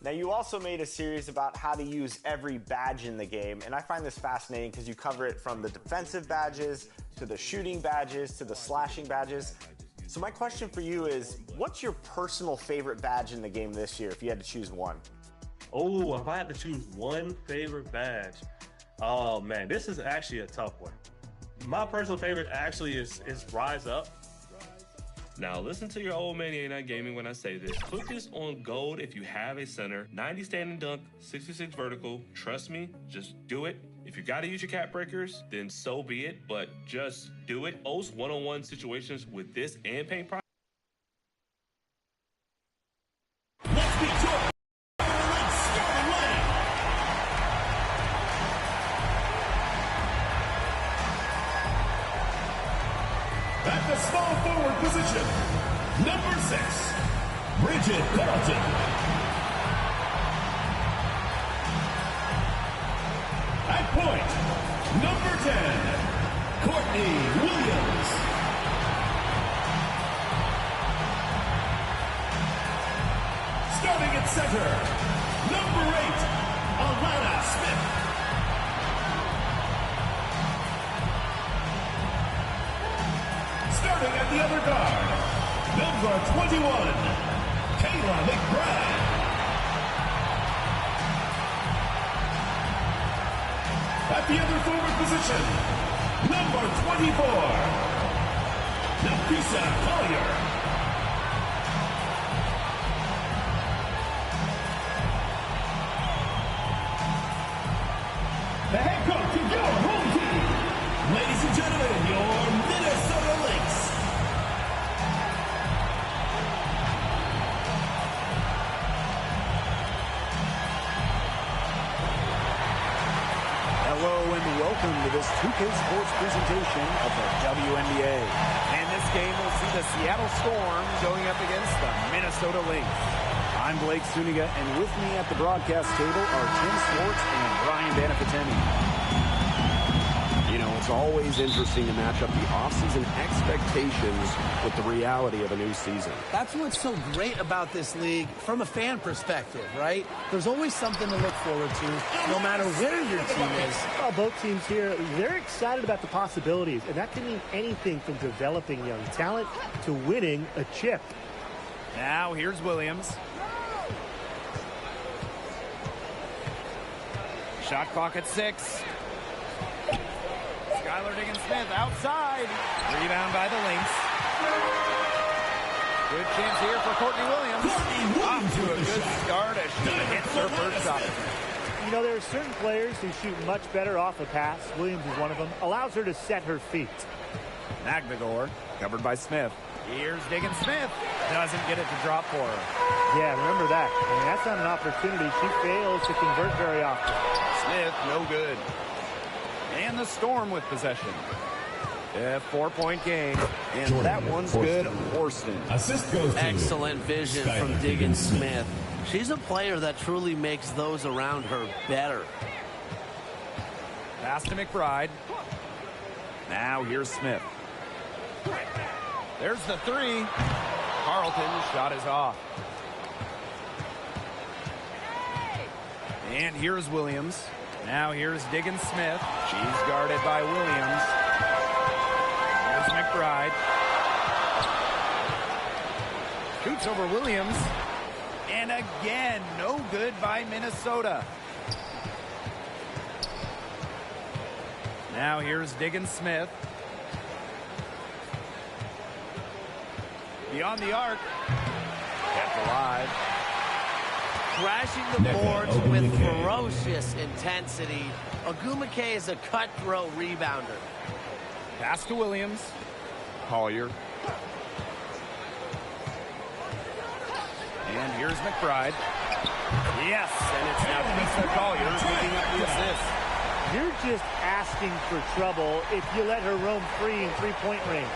Now, you also made a series about how to use every badge in the game, and I find this fascinating because you cover it from the defensive badges to the shooting badges to the slashing badges. So my question for you is, what's your personal favorite badge in the game this year if you had to choose one? Oh, if I had to choose one favorite badge, oh man, this is actually a tough one. My personal favorite actually is Rise Up. Now listen to your old man, ain't not gaming when I say this. Put this on gold if you have a center, 90 standing dunk, 66 vertical. Trust me, just do it. If you gotta use your cap breakers, then so be it, but just do it. Most one-on-one situations with this and paint product. Let's get to it. Starting line. At the small forward position, number 6, Bridget Carlton. At point, number 10, Courtney Williams. Starting at center, number 8, Alana Smith. Starting at the other guard, number 21, Kayla McBride. At the other forward position, number 24, Nafisa Collier. The head coach of your home team, ladies and gentlemen, your Minnesota Lynx. Hello and welcome to this 2K Sports presentation of the WNBA. And this game will see the Seattle Storm going up against the Minnesota Lynx. I'm Blake Suniga, and with me at the broadcast table are Tim Swartz and Brian Banafitemi. You know, it's always interesting to match up the offseason expectations with the reality of a new season. That's what's so great about this league from a fan perspective, right? There's always something to look forward to, no matter where your team is. Well, both teams here, they're excited about the possibilities, and that can mean anything from developing young talent to winning a chip. Now here's Williams. Shot clock at 6. Skylar Diggins-Smith outside. Rebound by the Lynx. Good chance here for Courtney Williams. Off to a good start as she hits her first shot. You know, there are certain players who shoot much better off a pass. Williams is one of them. Allows her to set her feet. Magdagor covered by Smith. Here's Diggins-Smith. Doesn't get it to drop for her. Yeah, remember that. I mean, that's not an opportunity. She fails to convert very often. Smith, no good. And the Storm with possession. A 4-point game. And Jordan, that one's good. Horston. Assist goes to Excellent vision from Diggins-Smith. She's a player that truly makes those around her better. Pass to McBride. Now here's Smith. There's the 3. Carlton's shot is off. And here's Williams. Now here's Diggins-Smith. She's guarded by Williams. Here's McBride. Shoots over Williams. And again, no good by Minnesota. Now here's Diggins-Smith. Beyond the arc. Kept alive. Crashing the boards with ferocious intensity. Wnba is a cutthroat rebounder. Pass to Williams. Collier. And here's McBride. Yes, and it's now Lisa Collier picking up the assist. You're just asking for trouble if you let her roam free in three-point range.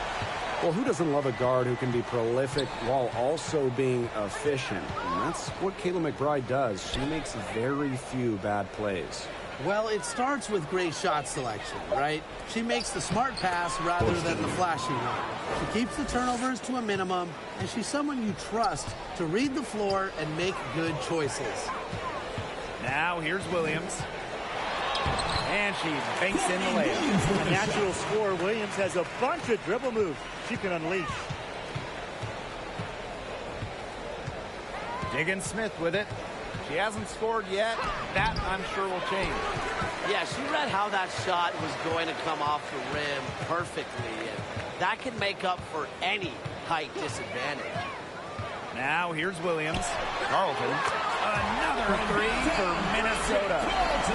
Well, who doesn't love a guard who can be prolific while also being efficient? And that's what Kayla McBride does. She makes very few bad plays. Well, it starts with great shot selection, right? She makes the smart pass rather than the flashy one. She keeps the turnovers to a minimum, and she's someone you trust to read the floor and make good choices. Now here's Williams. And she banks in the layup. A natural scorer, Williams has a bunch of dribble moves she can unleash. Diggins Smith with it. She hasn't scored yet. That, I'm sure, will change. Yeah, she read how that shot was going to come off the rim perfectly, and that can make up for any height disadvantage. Now here's Williams. Carlton. Another three for Minnesota.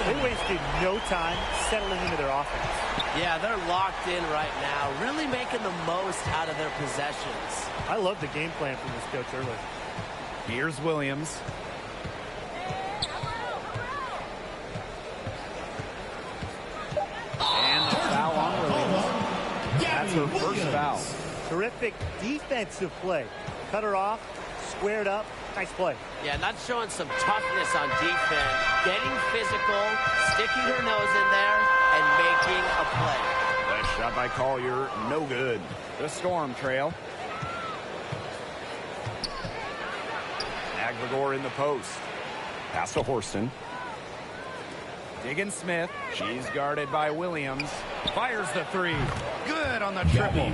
They wasted no time settling into their offense. Yeah, they're locked in right now, really making the most out of their possessions. I love the game plan from this coach early. Here's Williams. And the foul on Williams. That's her first foul. Terrific defensive play. Cut her off, squared up. Nice play. Yeah, not showing some toughness on defense. Getting physical, sticking her nose in there, and making a play. Nice shot by Collier. No good. The Storm trail. Aguilar in the post. Pass to Horston. Diggins Smith. She's guarded by Williams. Fires the three. Good on the triple.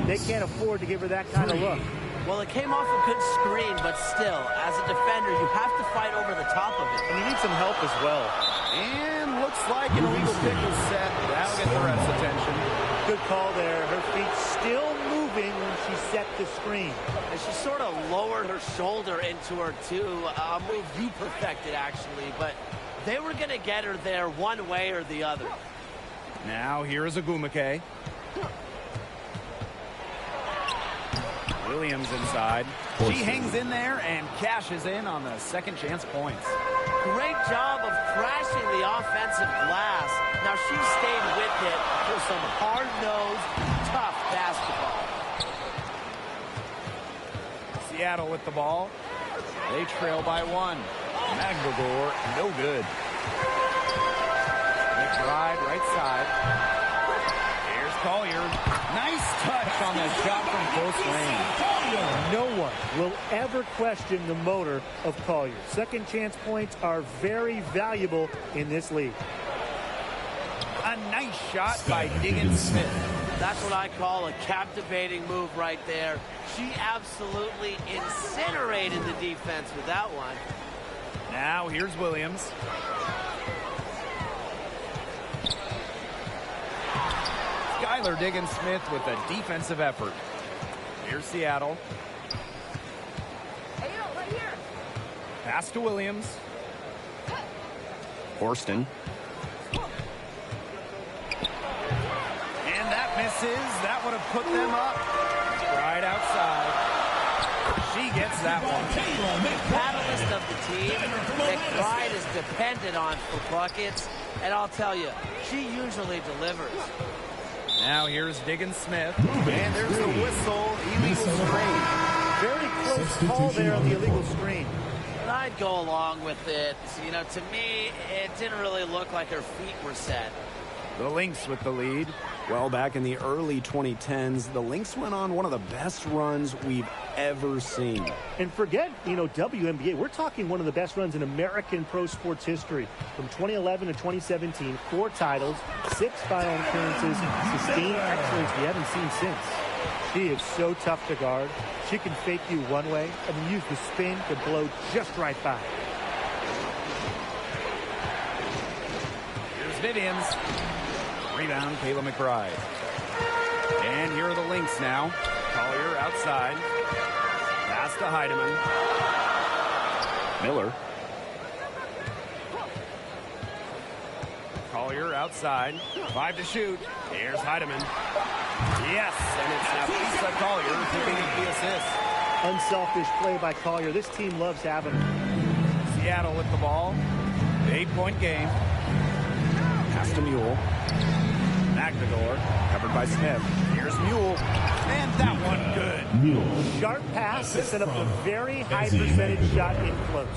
They can't afford to give her that kind of look. Well, it came off a good screen, but still, as a defender, you have to fight over the top of it. And you need some help as well. And looks like an illegal pick was set. That'll get the ref's attention. Good call there. Her feet still moving when she set the screen. And she sort of lowered her shoulder into her, too. A move you perfected, actually. But they were going to get her there one way or the other. Now here is Wnba. Williams inside. She hangs in there and cashes in on the second chance points. Great job of crashing the offensive glass. Now she stayed with it for some hard-nosed, tough basketball. Seattle with the ball. They trail by one. Aguilar, no good. McBride right side. Here's Collier. Nice touch on the shot from close range. No one will ever question the motor of Collier. Second chance points are very valuable in this league. A nice shot by Diggins Smith. That's what I call a captivating move right there. She absolutely incinerated the defense with that one. Now here's Williams. Skylar Diggins Smith with a defensive effort. Here's Seattle. Pass to Williams. Horston. And that misses. That would have put them up. Right outside. She gets that one. Catalyst of the team. McBride is dependent on for buckets. And I'll tell you, she usually delivers. Now here's Diggins Smith. And there's the whistle. Illegal screen. Very close call there on the illegal screen. But I'd go along with it. You know, to me, it didn't really look like her feet were set. The Lynx with the lead. Well, back in the early 2010s, the Lynx went on one of the best runs we've ever seen. And forget, WNBA. We're talking one of the best runs in American pro sports history. From 2011 to 2017, 4 titles, 6 final appearances, sustained excellence we haven't seen since. She is so tough to guard. She can fake you one way and then use the spin to blow just right by. Here's Vivians. Rebound, Kayla McBride. And here are the Lynx now. Collier outside. Pass to Heidemann. Miller. Collier outside. 5 to shoot. Here's Heidemann. Yes, and it's Lisa Collier picking up the assist. Unselfish play by Collier. This team loves having her. Seattle with the ball. 8-point game. Pass to Mule. Aguilar Covered by Smith. Here's Mule. And that one good. Sharp pass to set up a very high percentage shot in close.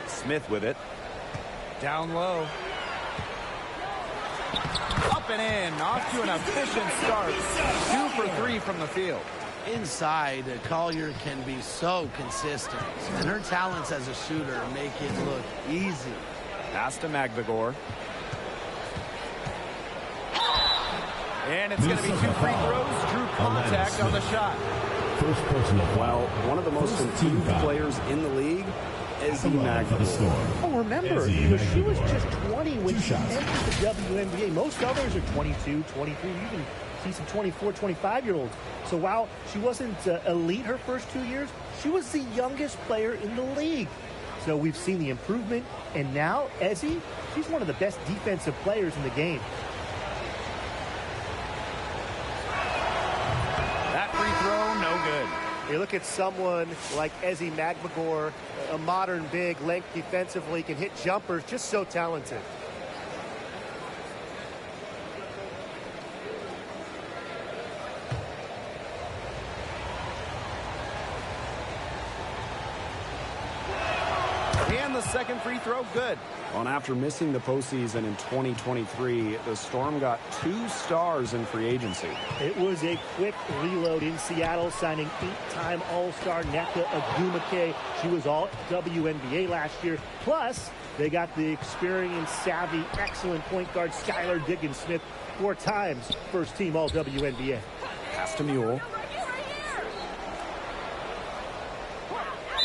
Smith with it. Down low. Up and in. Off to an efficient start. 2 for 3 from the field. Inside, Collier can be so consistent, and her talents as a shooter make it look easy. Pass to Magbagor. And it's going to be 2 free throws. Drew contact on the shot. First personal Well, one of the most improved players in the league is Wnba. Oh, remember, she was just 20 when she entered the WNBA. Most others are 22, 23, you even see some 24, 25-year-olds. So while she wasn't elite her first 2 years, she was the youngest player in the league. So we've seen the improvement, and now Ezzy, she's one of the best defensive players in the game. That free throw, no good. You look at someone like Ezzy Magbagor, a modern big, length defensively, can hit jumpers, just so talented. And the second free throw, good. Well, and after missing the postseason in 2023, the Storm got 2 stars in free agency. It was a quick reload in Seattle, signing 8-time All-Star Nneka Ogwumike. She was all WNBA last year. Plus, they got the experienced, savvy, excellent point guard Skylar Diggins-Smith, 4 times first-team All-WNBA. Pass to Mule.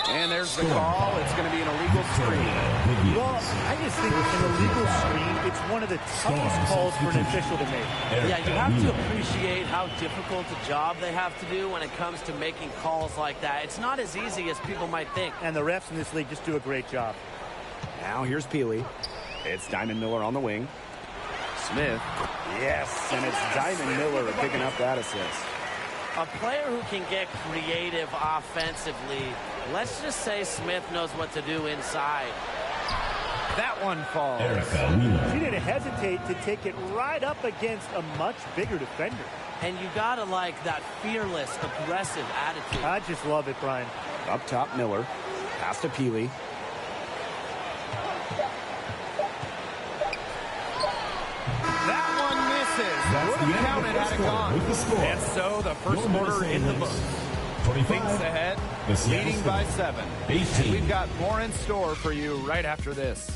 And there's the call. It's going to be an illegal screen. Well, I just think an illegal screen, it's one of the toughest calls for an official to make. Yeah, you have to appreciate how difficult a job they have to do when it comes to making calls like that. It's not as easy as people might think. And the refs in this league just do a great job. Now here's Peely. It's Diamond Miller on the wing. Smith. Yes, and it's Diamond Miller picking up that assist. A player who can get creative offensively. Let's just say Smith knows what to do inside. That one falls. She didn't hesitate to take it right up against a much bigger defender. And you gotta like that fearless, aggressive attitude. I just love it, Brian. Up top, Miller. Pass to Peely. That one misses. Would have counted had it gone. And so the first quarter in the books. Lynx ahead, leading by 7. And we've got more in store for you right after this.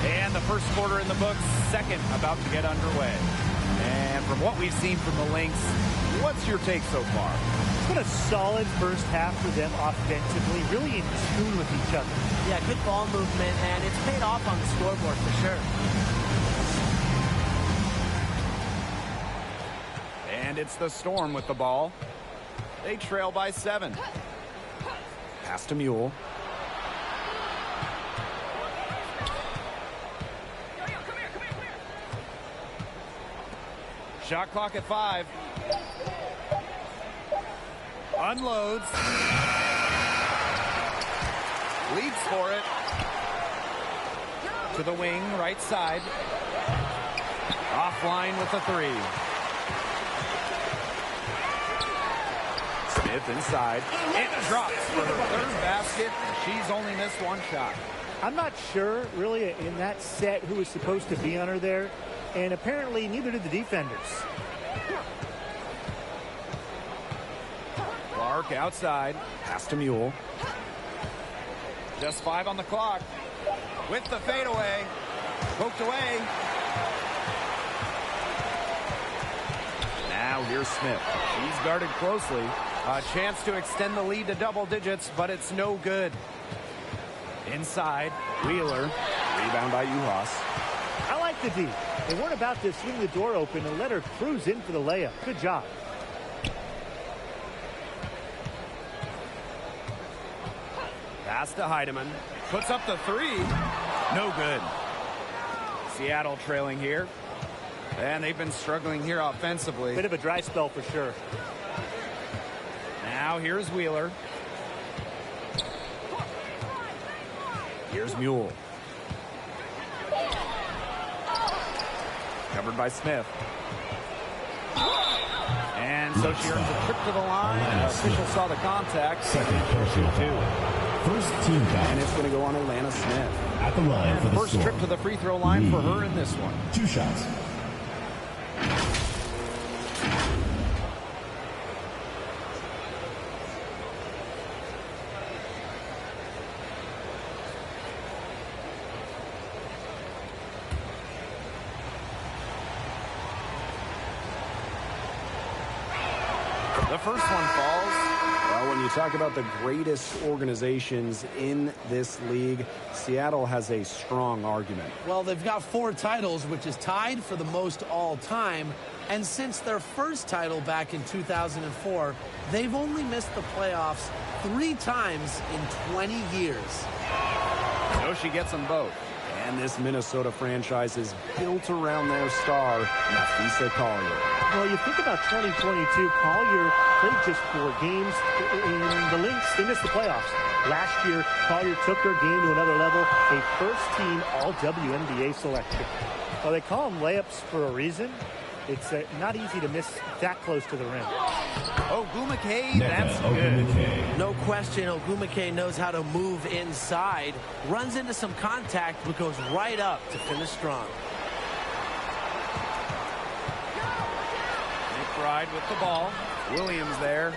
And the first quarter in the books, second about to get underway. And from what we've seen from the Lynx, what's your take so far? It's been a solid first half for them offensively, really in tune with each other. Yeah, good ball movement, and it's paid off on the scoreboard for sure. And it's the Storm with the ball. They trail by 7. Pass to Mule. Shot clock at 5. Unloads. Leads for it. To the wing, right side. Offline with the 3. Smith inside. It drops for her 3rd basket, and she's only missed 1 shot. I'm not sure, really, in that set who was supposed to be on her there, and apparently neither did the defenders. Clark outside. Pass to Mule. Just 5 on the clock. With the fadeaway. Poked away. Now here's Smith. She's guarded closely. A chance to extend the lead to double digits, but it's no good. Inside, Wheeler. Rebound by Uhas. I like the D. They weren't about to swing the door open and let her cruise in for the layup. Good job. Pass to Heidemann. Puts up the 3. No good. Seattle trailing here. And they've been struggling here offensively. Bit of a dry spell for sure. Now here's Wheeler. Here's Mule. Covered by Smith. And So she earns a trip to the line. The official saw the contact. Second personal foul. First team foul. And it's going to go on Atlanta Smith. At the line for the First trip to the free throw line for her in this one. 2 shots. The first one falls. Well, when you talk about the greatest organizations in this league, Seattle has a strong argument. Well, they've got 4 titles, which is tied for the most all time. And since their first title back in 2004, they've only missed the playoffs 3 times in 20 years. So she gets them both. And this Minnesota franchise is built around their star, Napheesa Collier. Well, you think about 2022, Collier played just 4 games in the Lynx. They missed the playoffs. Last year, Collier took her game to another level, a first-team All-WNBA selection. Well, they call them layups for a reason. It's not easy to miss that close to the rim. Wnba, that's good. No question, Wnba knows how to move inside, runs into some contact, but goes right up to finish strong. McBride with the ball. Williams there.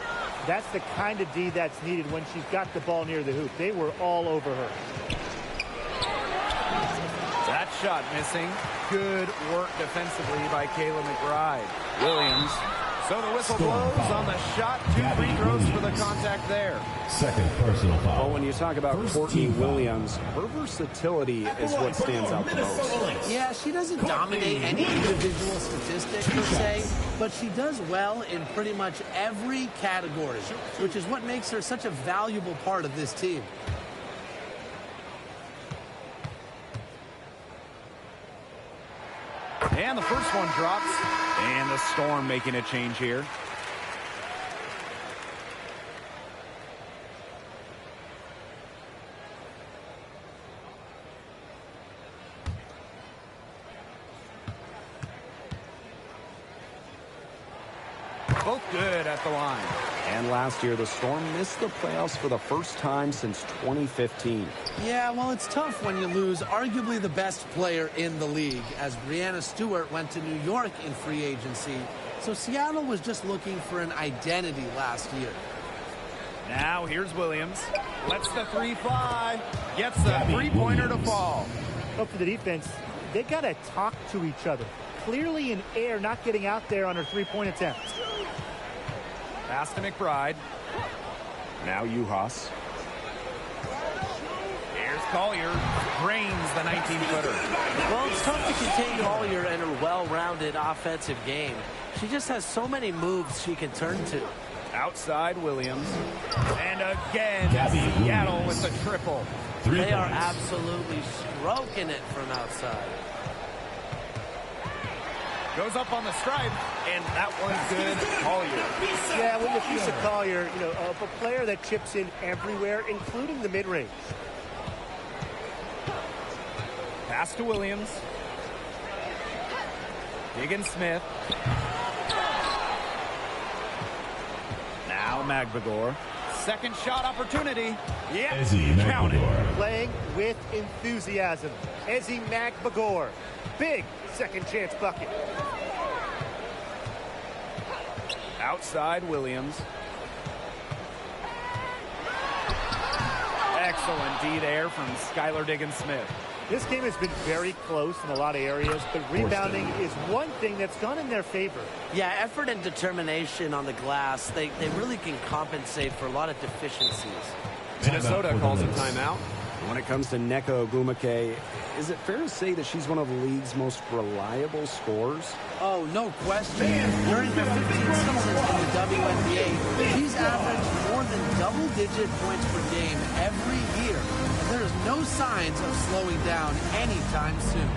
That's the kind of D that's needed when she's got the ball near the hoop. They were all over her. That shot missing. Good work defensively by Kayla McBride. Williams. So the whistle blows on the shot. 2 free throws for the contact there. Second personal foul. Well, when you talk about Courtney Williams, her versatility is what stands out the most. Yeah, she doesn't dominate any individual statistic per se, but she does well in pretty much every category, which is what makes her such a valuable part of this team. And the first one drops. And the Storm making a change here. Both good at the line. And last year, the Storm missed the playoffs for the first time since 2015. Yeah, well, it's tough when you lose arguably the best player in the league, as Breanna Stewart went to New York in free agency. So Seattle was just looking for an identity last year. Now here's Williams. Lets the 3 fly. Gets the 3-pointer to fall. But for the defense, they got to talk to each other. Clearly in air, not getting out there on her 3-point attempt. Pass to McBride. Now Juhas. Here's Collier. Drains the 19-footer. Well, it's tough to contain Collier in her well-rounded offensive game. She just has so many moves she can turn to. Outside Williams. And again, Seattle with the triple. They are absolutely stroking it from outside. Goes up on the stripe, and that one's good. Collier. Yeah, well, Napheesa Collier, a player that chips in everywhere, including the mid-range. Pass to Williams. Higgins-Smith. Now Magbagor. Second shot opportunity. Yep, count it. Playing with enthusiasm. Ezi Magbagor. Big second chance bucket. Outside Williams. Excellent D there from Skylar Diggins-Smith. This game has been very close in a lot of areas, but rebounding is one thing that's gone in their favor. Yeah, effort and determination on the glass, they really can compensate for a lot of deficiencies. Minnesota calls a timeout. When it comes to Nneka Ogwumike, is it fair to say that she's one of the league's most reliable scorers? Oh, no question. During her 15 seasons in the WNBA, she's averaged more than double-digit points per game every year. And there is no signs of slowing down anytime soon.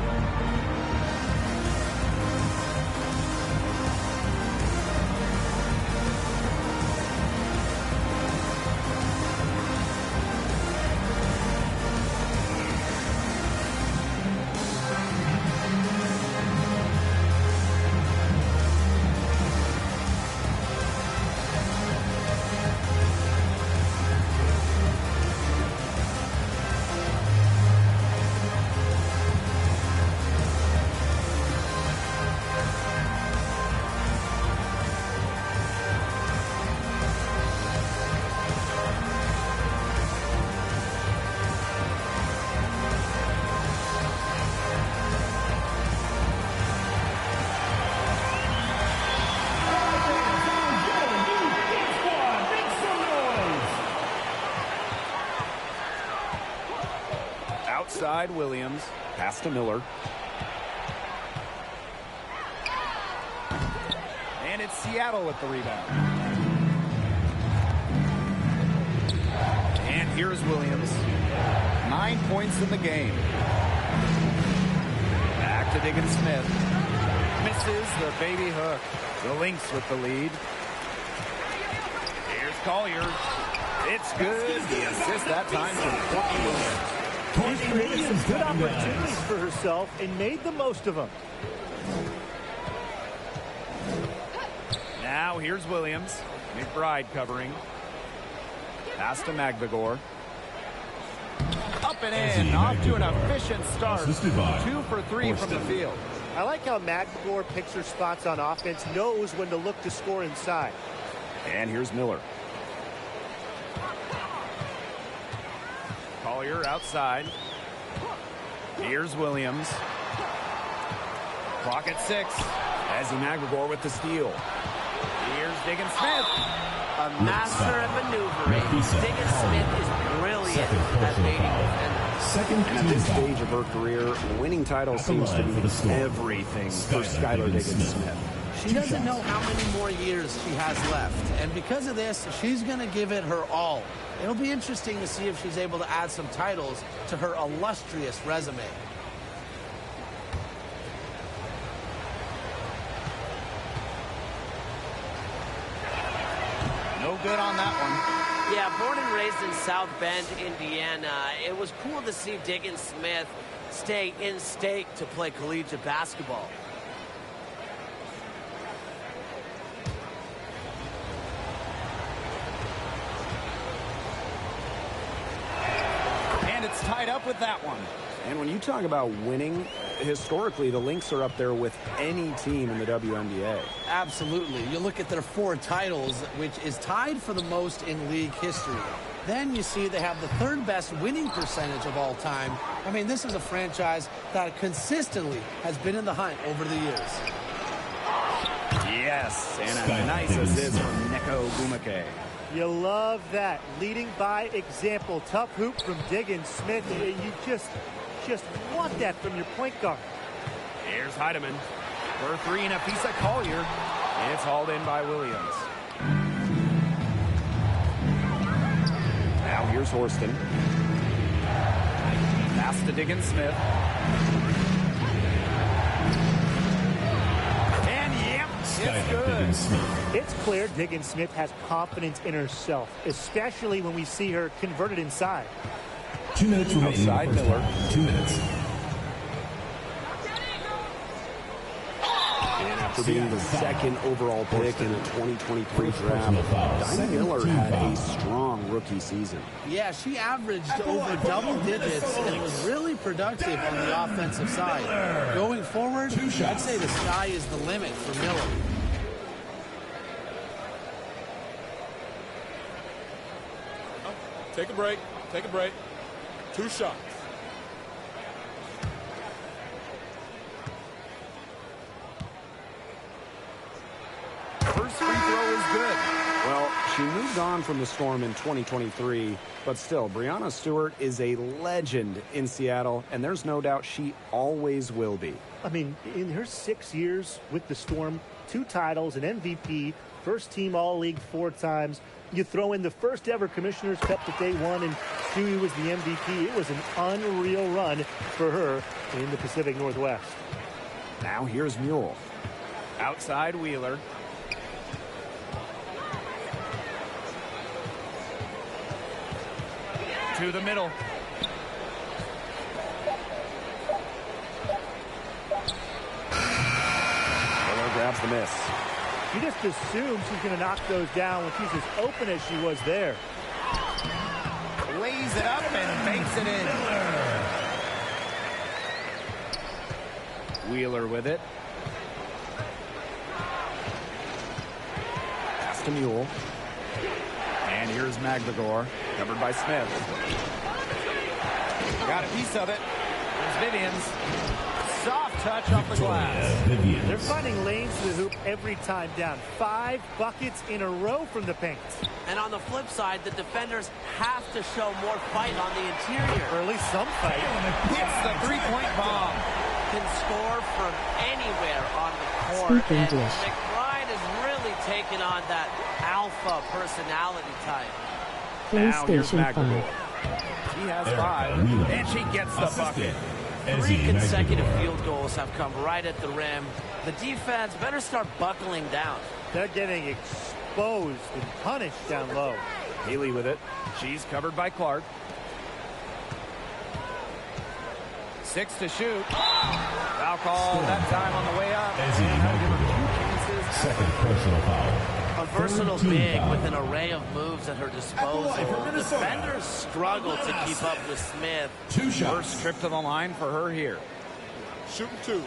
Outside Williams. Pass to Miller. And it's Seattle with the rebound. And here's Williams. 9 points in the game. Back to Diggins-Smith. Misses the baby hook. The Lynx with the lead. Here's Collier. It's good. The assist that time from Courtney Williams. She's created some good opportunities for herself and made the most of them. Now here's Williams. McBride covering. Pass to Magvigor. Up and in. Off to an efficient start. 2 for 3 from the field. I like how Magvigor picks her spots on offense, knows when to look to score inside. And here's Miller. Collier outside. Here's Williams. Clock at 6. Ezzy Magvigor with the steal. Here's Diggins-Smith. A master at maneuvering. Diggins-Smith is brilliant at baiting defenders. And at this stage of her career, winning titles seems to be everything for Skylar Diggins-Smith. She doesn't know how many more years she has left. And because of this, she's going to give it her all. It'll be interesting to see if she's able to add some titles to her illustrious resume. No good on that one. Yeah, born and raised in South Bend, Indiana, it was cool to see Diggins-Smith stay in state to play collegiate basketball. And it's tied up with that one. And when you talk about winning, historically, the Lynx are up there with any team in the WNBA. Absolutely. You look at their 4 titles, which is tied for the most in league history. Then you see they have the 3rd best winning percentage of all time. I mean, this is a franchise that consistently has been in the hunt over the years. Yes, and a nice assist from Neko Gumake. You love that. Leading by example. Tough hoop from Diggins-Smith. You just want that from your point guard. Here's Heidemann. For 3, and Afisa Collier. It's hauled in by Williams. Now here's Horston. Pass to Diggins-Smith. And yep, it's good. It's clear Diggins-Smith has confidence in herself, especially when we see her converted inside. 2 minutes remaining. Outside Miller. 2 minutes. And after being the 2nd overall pick in the 2023 draft, Dinah Miller had a strong rookie season. Yeah, she averaged over double digits and was really productive on the offensive side. Going forward, I'd say the sky is the limit for Miller. Take a break. Take a break. 2 shots. First free throw is good. Well, she moved on from the Storm in 2023, but still, Breanna Stewart is a legend in Seattle, and there's no doubt she always will be. I mean, in her 6 years with the Storm, 2 titles, an MVP, first team All-League 4 times. You throw in the first ever Commissioner's Cup that they won, and Stewie was the MVP. It was an unreal run for her in the Pacific Northwest. Now here's Mule. Outside Wheeler. To the middle. Miller grabs the miss. You just assume she's going to knock those down when she's as open as she was there. Lays it up and banks it in. Wheeler with it. Pass to Mule. And here's Magvigor, covered by Smith. Got a piece of it. There's Vivians. Soft touch off the glass. They're finding lanes to the hoop every time down. 5 buckets in a row from the paint. And on the flip side, the defenders have to show more fight on the interior. Or at least some fight. It's the three-point bomb. Can score from anywhere on the court. Speaking and dish. McBride has really taken on that alpha personality type. Now here's PlayStation McAvoy. 5. He has 5, and she gets the bucket. 3 consecutive field goals have come right at the rim. The defense better start buckling down. They're getting exposed and punished down low. Healy with it. She's covered by Clark. 6 to shoot. Foul call that time on the way up. And that'll give her 2 chances. Second personal foul. A versatile big with an array of moves at her disposal. Defenders struggle to keep up with Smith. 2 shots. First trip to the line for her here. Shooting 2.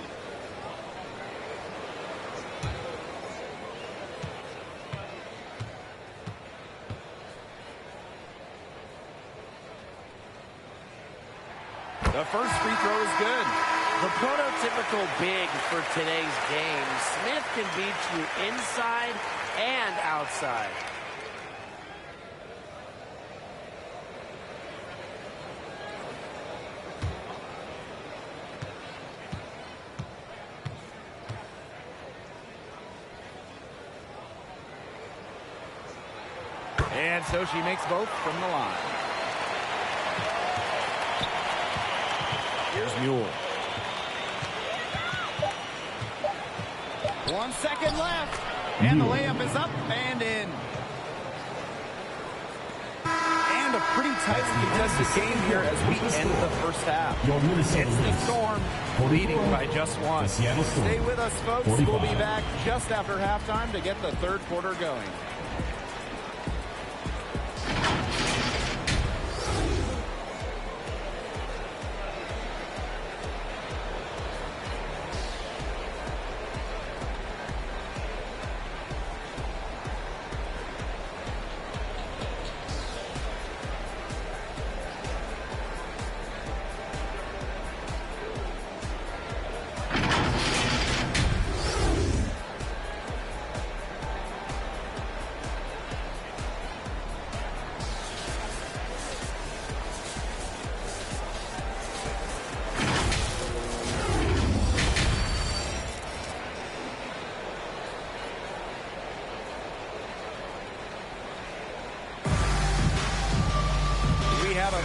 The first free throw is good. The prototypical big for today's game. Smith can beat you inside and outside. And so she makes both from the line. Here's Mueller. 1 second left. And the layup is up and in. And a pretty tightly contested game here as we end the first half. It's the Storm leading by just 1. Stay with us, folks. 45. We'll be back just after halftime to get the third quarter going.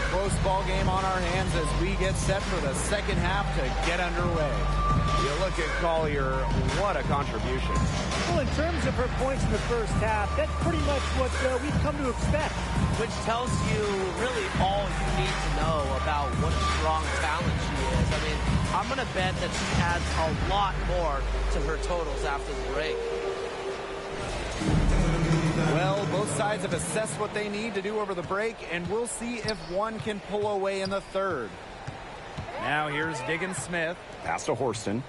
Close ball game on our hands as we get set for the second half to get underway. You look at Collier, what a contribution. Well, in terms of her points in the first half, that's pretty much what we've come to expect. Which tells you really all you need to know about what a strong talent she is. I mean, I'm going to bet that she adds a lot more to her totals after the break. Well, both sides have assessed what they need to do over the break, and we'll see if one can pull away in the third. Now here's Diggins Smith. Pass to Horston.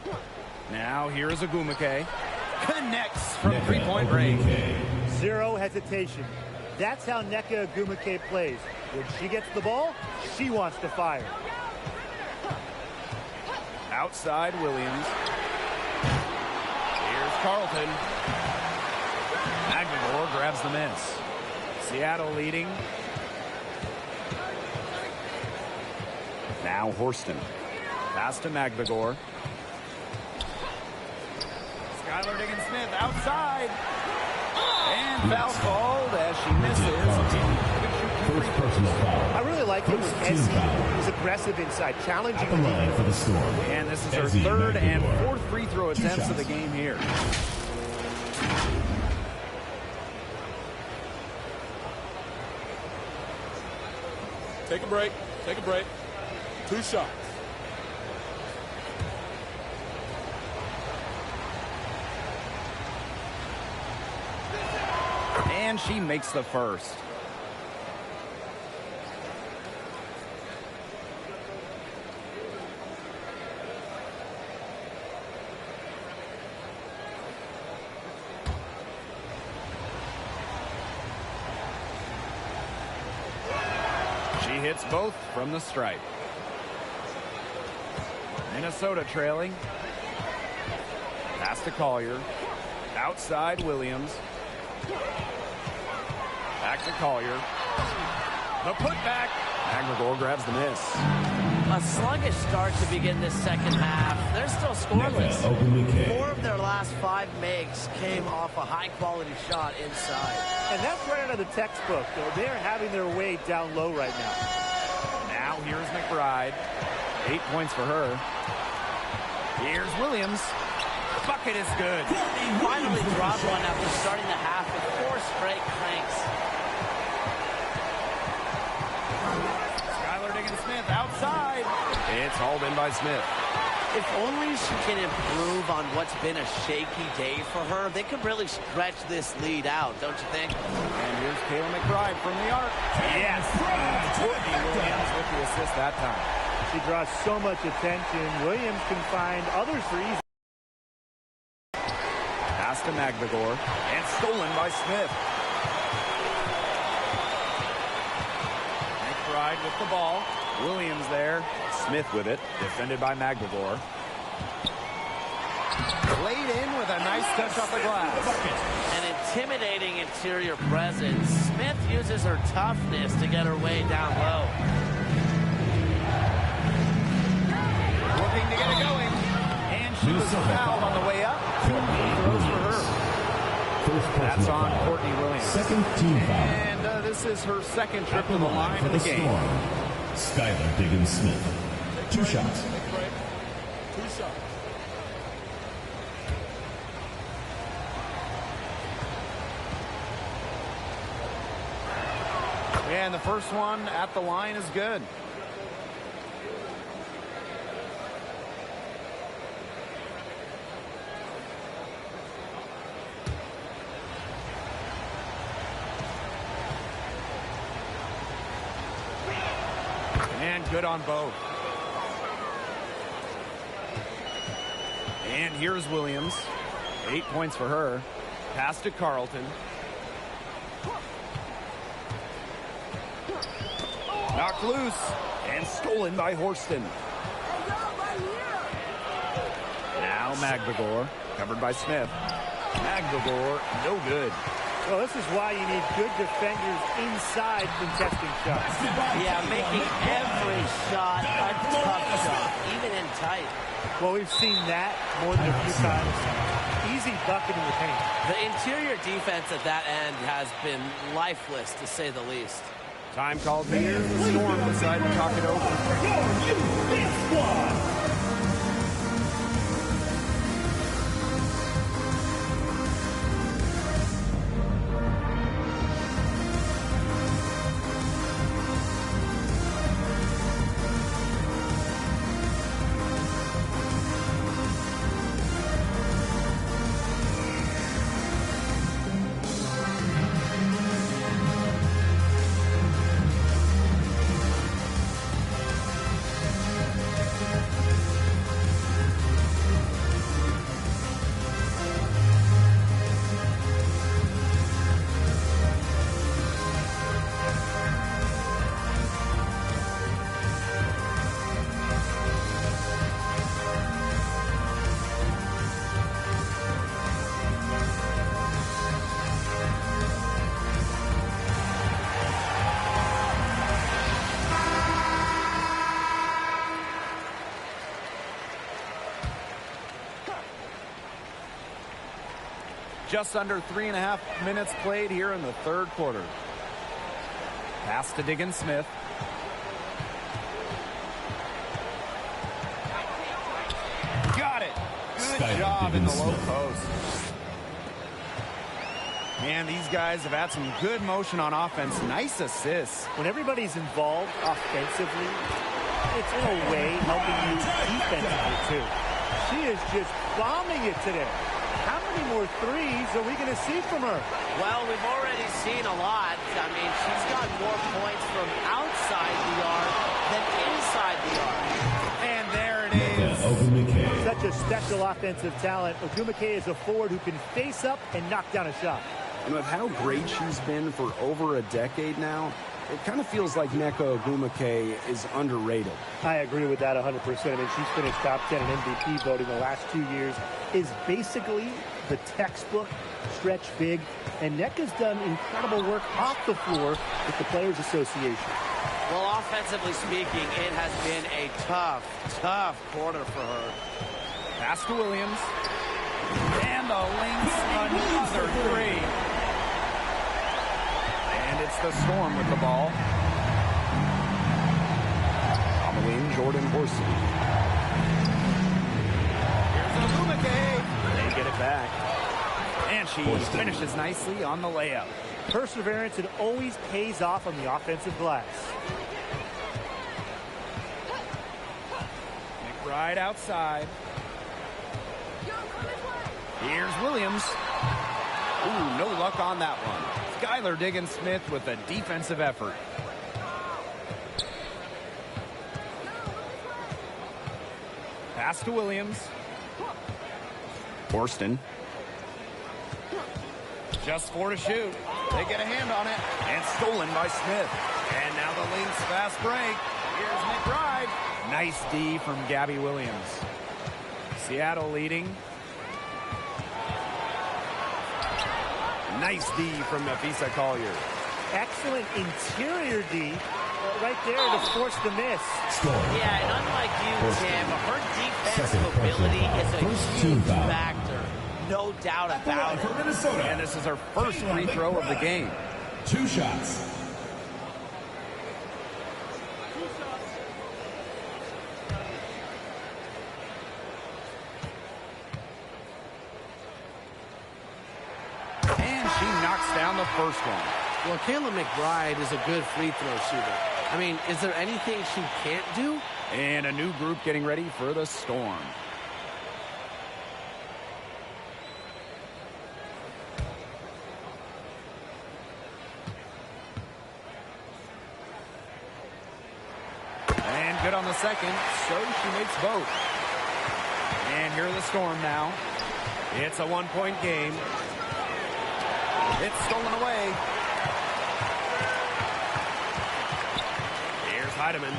Now here is Ogwumike. Connects from three-point range. Zero hesitation. That's how Nneka Ogwumike plays. When she gets the ball, she wants to fire. Outside Williams. Here's Carlton. Magdalor grabs the miss. Seattle leading. Now Horston. Pass to Magdalor. Skylar Diggins-Smith outside. And foul called as she misses. First personal foul. I really like it when Essie was aggressive inside, challenging the line for the Storm. And this is her third and fourth free throw attempts of the game here. Take a break. Take a break. 2 shots. And she makes the first. She hits both from the stripe. Minnesota trailing. Pass to Collier. Outside Williams. Back to Collier. The putback. McGregor grabs the miss. A sluggish start to begin this second half. They're still scoreless. 4 of their last 5 makes came off a high-quality shot inside. And that's right out of the textbook. They're having their way down low right now. Now here's McBride. 8 points for her. Here's Williams. Bucket is good. Finally dropped one after starting the half with 4 straight cranks. Smith outside. It's hauled in by Smith. If only she can improve on what's been a shaky day for her, they could really stretch this lead out, don't you think? And here's Kayla McBride from the arc. Yes. Courtney Williams with the assist that time. She draws so much attention. Williams can find others for easy. Pass to McGregor. And stolen by Smith. McBride with the ball. Williams there. Smith with it. Defended by McGregor. Laid in with a nice touch off the glass. An intimidating interior presence. Smith uses her toughness to get her way down low. Looking to get it going. And she was fouled on the way up. Throws for her. That's on Courtney Williams. Second team foul. And this is her second trip to the line of the game. Skylar Diggins-Smith. 2 shots. 2 shots. And the first one at the line is good. And good on both. And here's Williams. 8 points for her. Pass to Carlton. Knocked loose and stolen by Horston. Now McGregor, covered by Smith. McGregor, no good. Well, this is why you need good defenders inside contesting shots. Yeah, making every shot a tough shot, even in tight. Well, we've seen that more than a few times. Easy bucket in the paint. The interior defense at that end has been lifeless, to say the least. Time called here. The Storm decide to talk it over. Just under 3.5 minutes played here in the third quarter. Pass to Diggins-Smith. Got it. Good job in the low post. Man, these guys have had some good motion on offense. Nice assists. When everybody's involved offensively, it's in a way helping you defensively too. She is just bombing it today. How many more threes are we going to see from her? Well, we've already seen a lot. I mean, she's got more points from outside the arc than inside the arc. And there it is. Such a special offensive talent. Wnba is a forward who can face up and knock down a shot. And with how great she's been for over a decade now, it kind of feels like Nneka Ogwumike is underrated. I agree with that 100%. I mean, she's finished top 10 in MVP voting the last 2 years, is basically the textbook stretch big, and Nneka's done incredible work off the floor with the Players Association. Well, offensively speaking, it has been a tough quarter for her. Pass to Williams. And the Lynx, another three. And it's the Storm with the ball. On the wing, Jordan Horsey. Here's Ogwumike. They get it back. And she finishes nicely on the layup. Perseverance, it always pays off on the offensive glass. McBride outside. Here's Williams. Ooh, no luck on that one. Skylar Diggins-Smith with a defensive effort. Pass to Williams. Horston. Just 4 to shoot. They get a hand on it. And stolen by Smith. And now the Lynx fast break. Here's McBride. Nice D from Gabby Williams. Seattle leading. Nice D from Nafisa Collier. Excellent interior D right there to force the miss. Yeah, and unlike you, Tim, her defensive ability is a huge factor. No doubt about it. Minnesota. And this is her first free throw of the game. 2 shots. And she knocks down the first one. Well, Kayla McBride is a good free throw shooter. I mean, is there anything she can't do? And a new group getting ready for the Storm. And good on the second, so she makes both. And here are the Storm now. It's a 1-point game. It's stolen away. Here's Heidemann.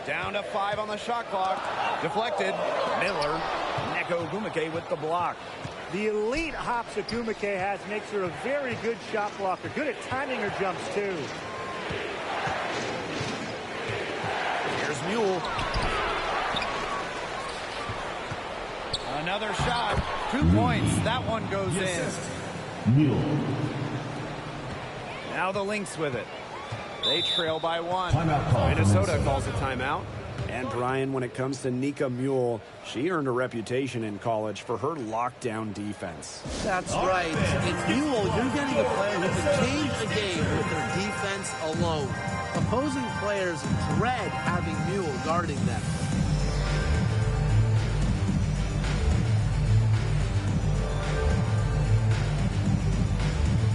Down to 5 on the shot clock. Deflected. Miller. Nneka Ogwumike with the block. The elite hops Ogwumike has makes her a very good shot blocker. Good at timing her jumps, too. Here's Mule. Another shot. 2 points. That one goes in. Mule. Now the Lynx with it. They trail by 1. Timeout call. Minnesota calls a timeout. And Brian, when it comes to Nika Mule, she earned a reputation in college for her lockdown defense. That's right. In Mule, you're getting a player who can change the game with their defense alone. Opposing players dread having Mule guarding them.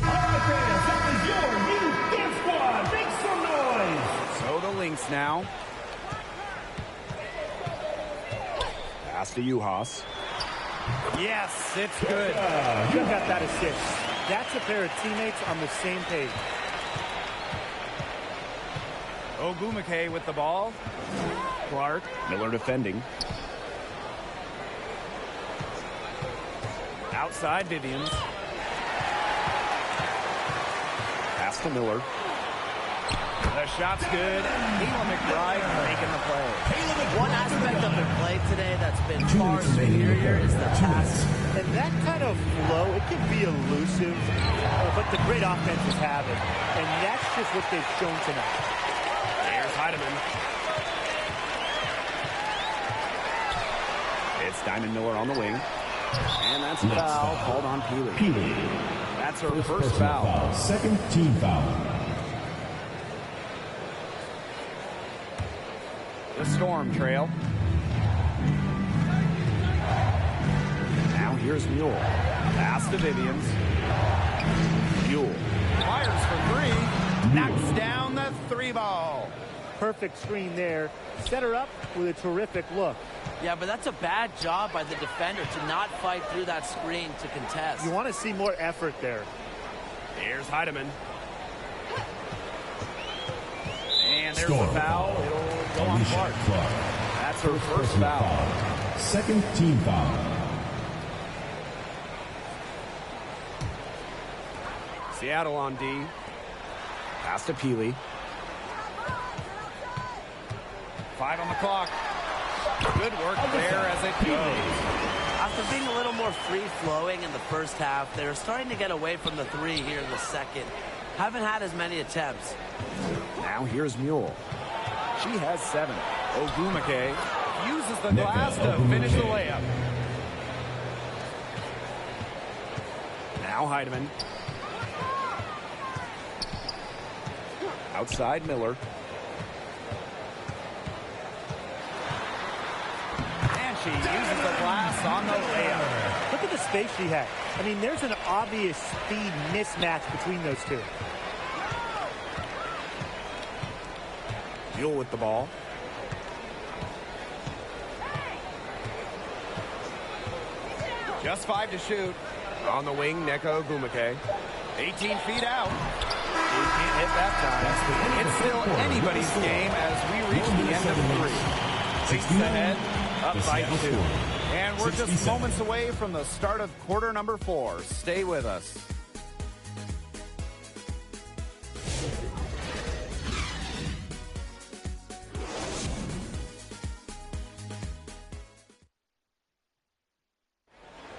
All right, fans, that was your new dance squad. Make some noise. So the Lynx now. Pass to Juhas. Yes, it's good. You got that assist. That's a pair of teammates on the same page. Ogwumike with the ball. Clark. Miller defending. Outside Vivians. Pass to Miller. The shot's good. Kayla McBride making the play. One aspect of their play today that's been far superior is the pass. And that kind of flow, it can be elusive, but the great offenses have it. And that's just what they've shown tonight. There's Heidemann. It's Diamond Miller on the wing. And that's a foul called on Peely. That's her first foul. Second team foul. The Storm trail. Now here's Mule. Pass to Vivians. Mule. Fires for 3. Knocks down the 3 ball. perfect screen there. Set her up with a terrific look. Yeah, but that's a bad job by the defender to not fight through that screen to contest. You want to see more effort there. Here's Heidemann. And there's a foul. It'll go on Clark. That's her first foul. Second team foul. Seattle on D. Pass to Peely. 5 on the clock. Good work there as it goes. After being a little more free-flowing in the first half, they're starting to get away from the three here in the second. Haven't had as many attempts. Now here's Mule. She has 7. Ogumake uses the glass to finish the layup. Now Heidemann. Outside Miller. And she uses the glass on the layup. Look at the space she had. I mean, there's an obvious speed mismatch between those two. Mule with the ball. Just 5 to shoot. On the wing, Neko Ogumake. 18 feet out. He can't hit that time. It's still anybody's game as we reach the end of 3. Lynx ahead, up by 2. And we're just moments away from the start of quarter number 4. Stay with us.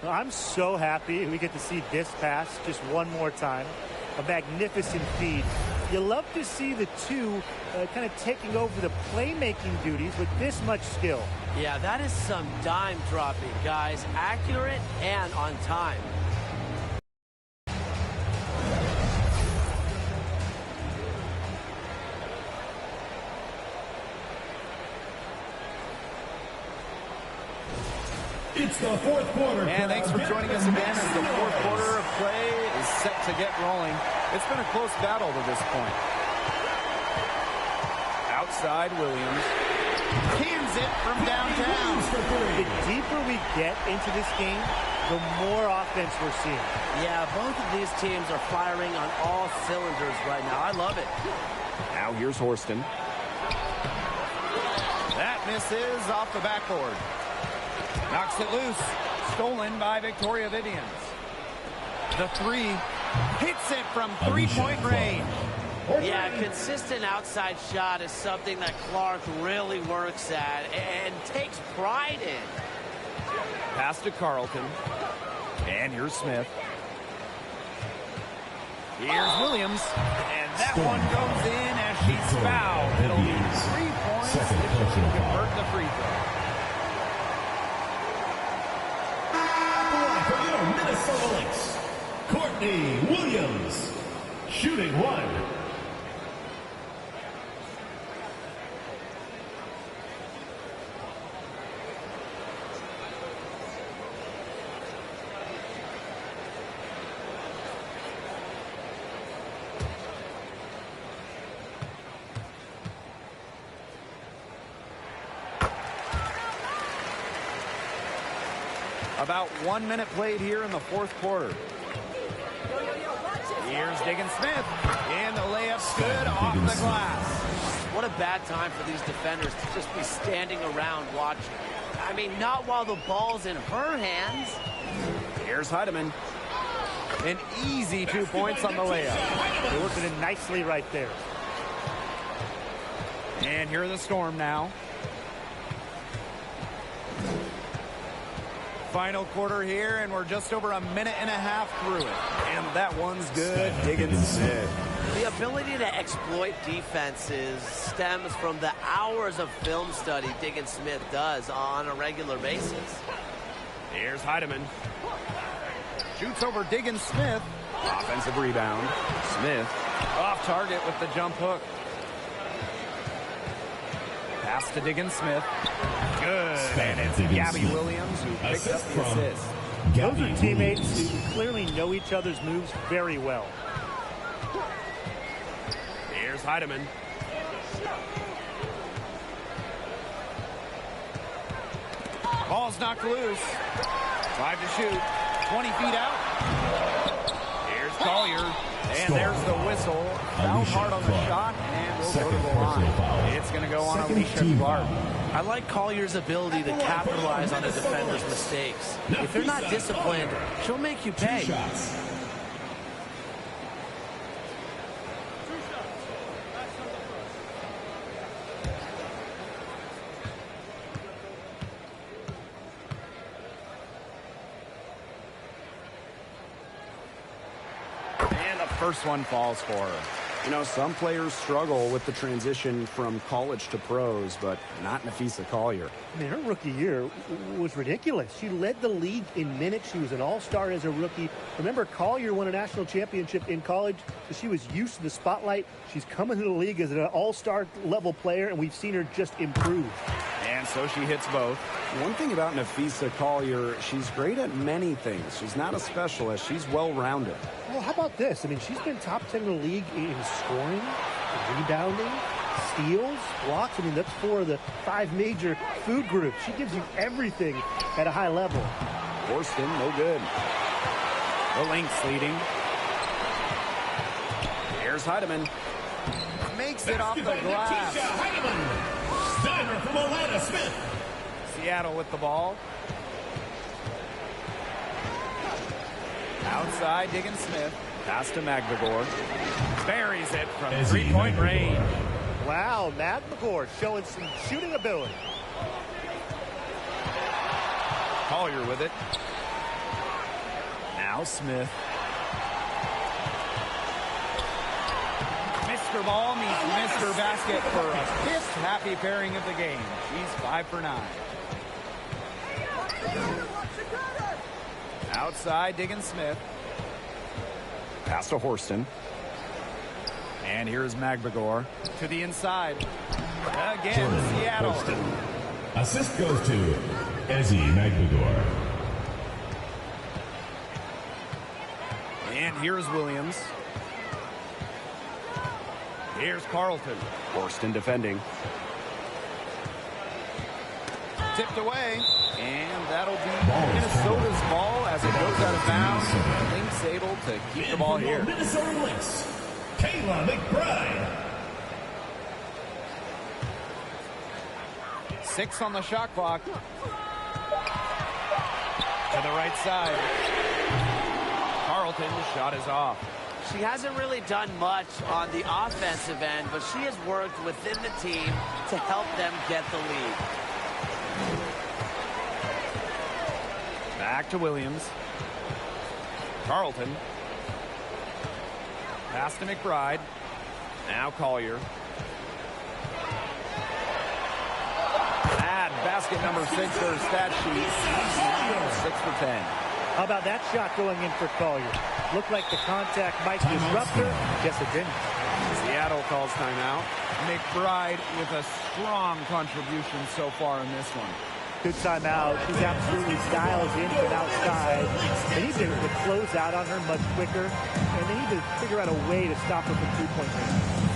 I'm so happy we get to see this pass just one more time. A magnificent feed. You love to see the two kind of taking over the playmaking duties with this much skill. Yeah, that is some dime dropping, guys. Accurate and on time. It's the fourth quarter. And thanks for joining us again as the fourth quarter of play is set to get rolling. It's been a close battle to this point. Outside Williams. Cans it from downtown. The deeper we get into this game, the more offense we're seeing. Yeah, both of these teams are firing on all cylinders right now. I love it. Now here's Horston. That misses off the backboard. Knocks it loose. Stolen by Victoria Vivians. The 3 hits it from three-point range. Yeah, consistent outside shot is something that Clark really works at and takes pride in. Pass to Carlton. And here's Smith. Here's Williams. And that one goes in as she's fouled. It'll be 3 points if she can convert the free throw. Minnesota Lynx, Courtney Williams, shooting 1. About 1 minute played here in the fourth quarter. Here's Diggins Smith. And the layup's good off the glass. What a bad time for these defenders to just be standing around watching. I mean, not while the ball's in her hands. Here's Heidemann. An easy 2 points on the layup. They're working it nicely right there. And here are the Storm now. Final quarter here, and we're just over a minute and a half through it. And that one's good. Diggins Smith. The ability to exploit defenses stems from the hours of film study Diggins Smith does on a regular basis. Here's Heidemann. Shoots over Diggins Smith. Offensive rebound. Smith off target with the jump hook. Pass to Diggins Smith. Good. And it's Gabby Williams who picks up the assist. Those are teammates who clearly know each other's moves very well. Here's Heidemann. Ball's knocked loose. 5 to shoot. 20 feet out. Here's Collier. And there's the whistle. Fouled hard on the shot, and we'll go to the line. It's going to go on Alicia Clark. I like Collier's ability to capitalize on a defender's mistakes. If they're not disciplined, she'll make you pay. 2 shots. And the first one falls for her. You know, some players struggle with the transition from college to pros, but not Nafisa Collier. I mean, her rookie year was ridiculous. She led the league in minutes. She was an all-star as a rookie. Remember, Collier won a national championship in college, so she was used to the spotlight. She's coming to the league as an all-star level player, and we've seen her just improve. And so she hits both. One thing about Nafisa Collier, she's great at many things. She's not a specialist. She's well-rounded. Well, how about this? I mean, she's been top 10 in the league in scoring, rebounding, steals, blocks. I mean, that's 4 of the 5 major food groups. She gives you everything at a high level. Horston, no good. The Lynx leading. Here's Heidemann. Makes it off the glass. Diver from Atlanta, Smith. Seattle with the ball. Outside, Diggins Smith. Pass to Magdagor. Buries it from 3-point range. Wow, Magdagor showing some shooting ability. Collier with it. Now Smith. Mr. Ball meets Mr. Basket for a 5th happy pairing of the game. She's 5 for 9. Outside, Diggins Smith. Pass to Horston. And here's Magbagor to the inside. Again, Seattle. Horston. Assist goes to Ezzy Magbagor. And here's Williams. Here's Carlton. Horston defending. Tipped away. And that'll be Minnesota's ball as it goes out of bounds. Lynx able to keep the ball here. Minnesota Lynx, Kayla McBride. 6 on the shot clock. To the right side. Carlton's shot is off. She hasn't really done much on the offensive end, but she has worked within the team to help them get the lead. Back to Williams. Carlton. Pass to McBride. Now Collier. Add basket number 6 to her stat sheet. 6 for 10. How about that shot going in for Collier? Looked like the contact might disrupt her. Guess it didn't. Seattle calls timeout. McBride with a strong contribution so far in this one. Good timeout. She's absolutely dials in from outside. They need to close out on her much quicker, and they need to figure out a way to stop her from 3-point range.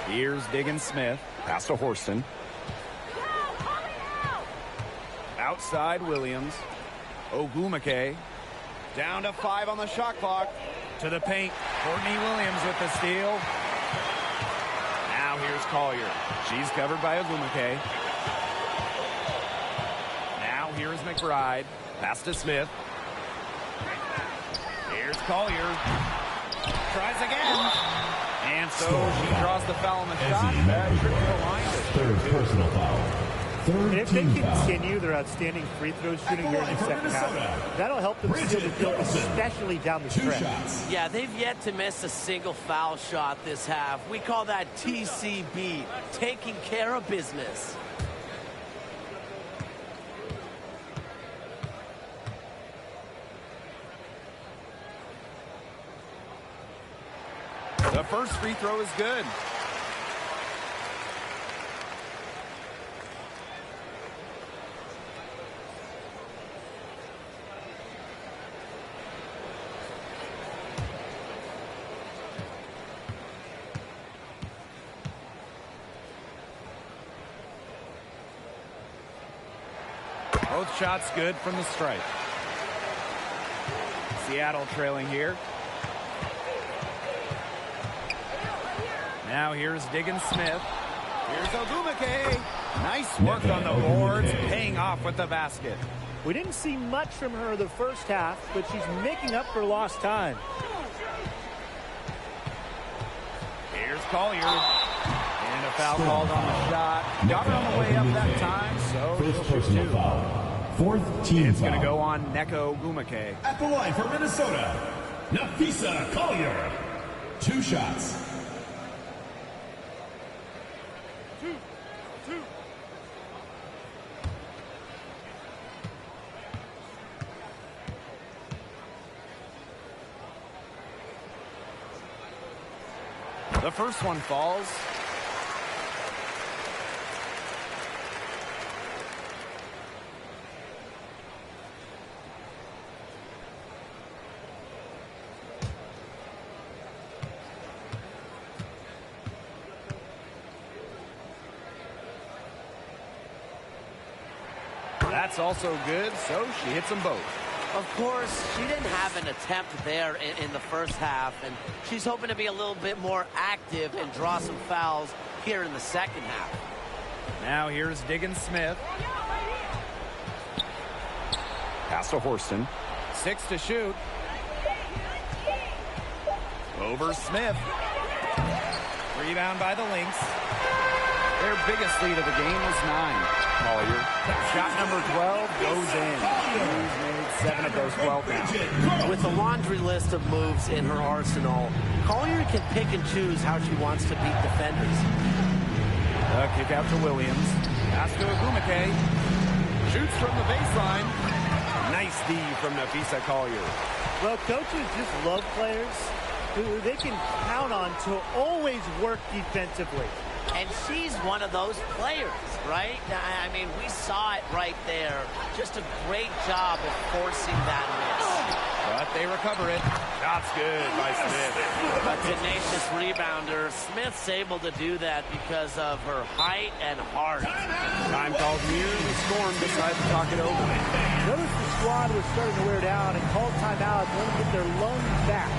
Here's Diggins Smith. Pass to Horston. Outside Williams. Ogumake. Down to 5 on the shot clock. To the paint. Courtney Williams with the steal. Now here's Collier. She's covered by Ogumake. Now here's McBride. Pass to Smith. Here's Collier. Tries again. And so she draws the foul on the shot. That trips the line. 3rd personal foul. And if they continue their outstanding free throw shooting here in the second half, that'll help them seal the deal, especially down the stretch. Yeah, they've yet to miss a single foul shot this half. We call that TCB, taking care of business. first free throw is good. Both shots good from the stripe. Seattle trailing here. Now here's Diggins Smith. Here's Wnba. Nice work on the boards, paying off with the basket. We didn't see much from her the first half, but she's making up for lost time. Here's Collier. And a foul called on the shot. Got her on the way up that time, so First personal foul. Fourth team it's foul. going to go on Neko Wnba. At the line for Minnesota, Nafisa Collier. 2 shots. The first one falls. That's also good, so she hits them both. Of course, she didn't have an attempt there in the first half, and she's hoping to be a little bit more active and draw some fouls here in the second half. Now here's Diggins Smith. Pass to Horston. 6 to shoot. Over Smith. Rebound by the Lynx. Their biggest lead of the game was 9. Collier. Shot number 12 goes in. She's made 7 of those 12 now. With a laundry list of moves in her arsenal, Collier can pick and choose how she wants to beat defenders. Kick out to Williams. Pass to Wnba. Shoots from the baseline. Nice D from Nafisa Collier. Well, coaches just love players who they can count on to always work defensively. And she's one of those players, right? I mean, we saw it right there. Just a great job of forcing that miss. But they recover it. Shot's good by Smith. A tenacious rebounder. Smith's able to do that because of her height and heart. Time called here. The Storm decides to talk it over. Notice the squad was starting to wear down and called timeout to get their lungs back.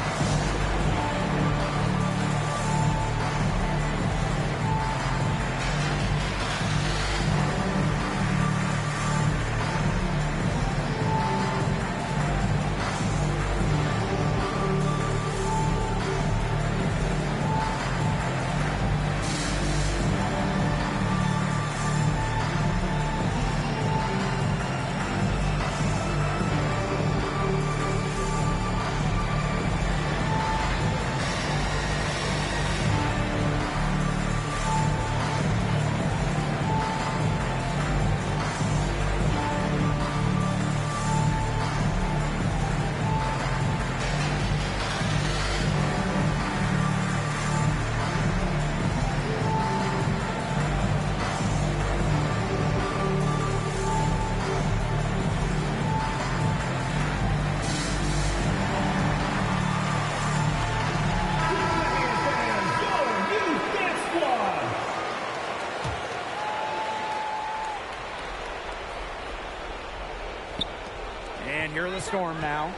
Here are the Storm now.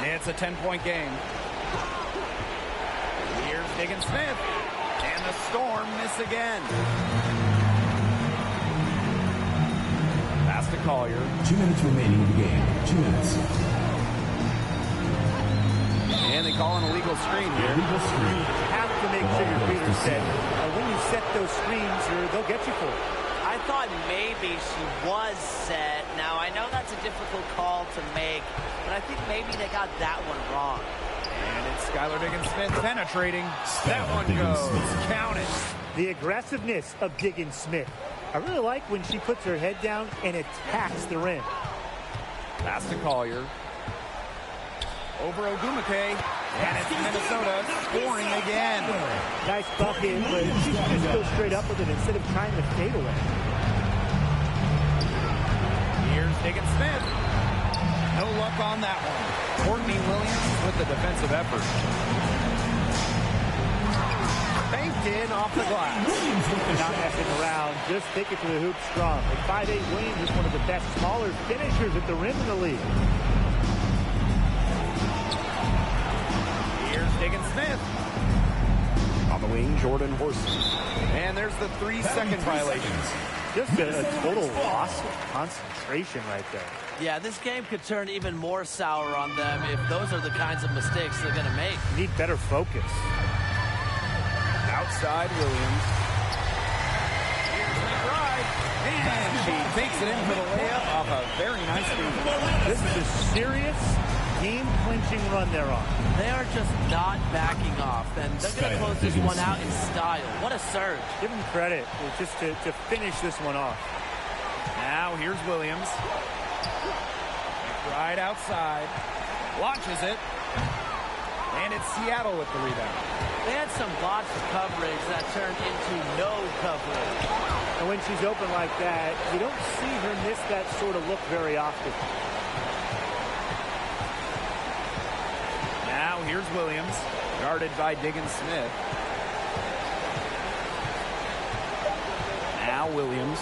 It's a 10-point game. Here's Diggins Smith. And the Storm miss again. Pass to Collier. 2 minutes remaining in the game. 2 minutes. And they call an illegal screen here. Illegal screen. You have to make sure your feet are set. When you set those screens, they'll get you for it. I thought maybe she was set. Now, I know that's a difficult call to make, but I think maybe they got that one wrong. And it's Skylar Diggins Smith penetrating. That one goes. Count it. The aggressiveness of Diggins Smith. I really like when she puts her head down and attacks the rim. Pass to Collier. Over Wnba. And it's Minnesota scoring again. Nice bucket, but she can just go straight up with it instead of trying to fade away. Here's Diggins Smith. No luck on that one. Courtney Williams with the defensive effort. Banked in off the glass. Not messing around, just take it to the hoop strong. At 5'8", Williams is one of the best smaller finishers at the rim in the league. Here's Diggins Smith. On the wing, Jordan Horsey. And there's the 3-second violations. Just a total loss of concentration right there. Yeah, this game could turn even more sour on them if those are the kinds of mistakes they're going to make. Need better focus. Outside Williams. Here's McBride. And she takes it in for the layup off a very nice read. This is a serious game-clinching run they're on. They are just not backing off, and they're going to close this one out in style. What a surge. Give them credit just to finish this one off. Now here's Williams. Right outside. Launches it. And it's Seattle with the rebound. They had some botched coverage that turned into no coverage. And when she's open like that, you don't see her miss that sort of look very often. Now here's Williams, guarded by Diggins Smith. Now Williams.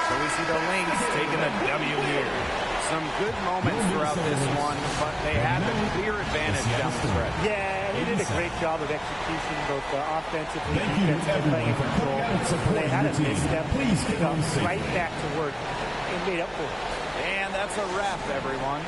So we see the Lynx taking a W here. Some good moments throughout this one, but they had the clear advantage down the stretch. Yeah, they did a great job of execution, both offensively and defensively, playing in control. When they had a misstep, they got right back to work and made up for it. And that's a wrap, everyone.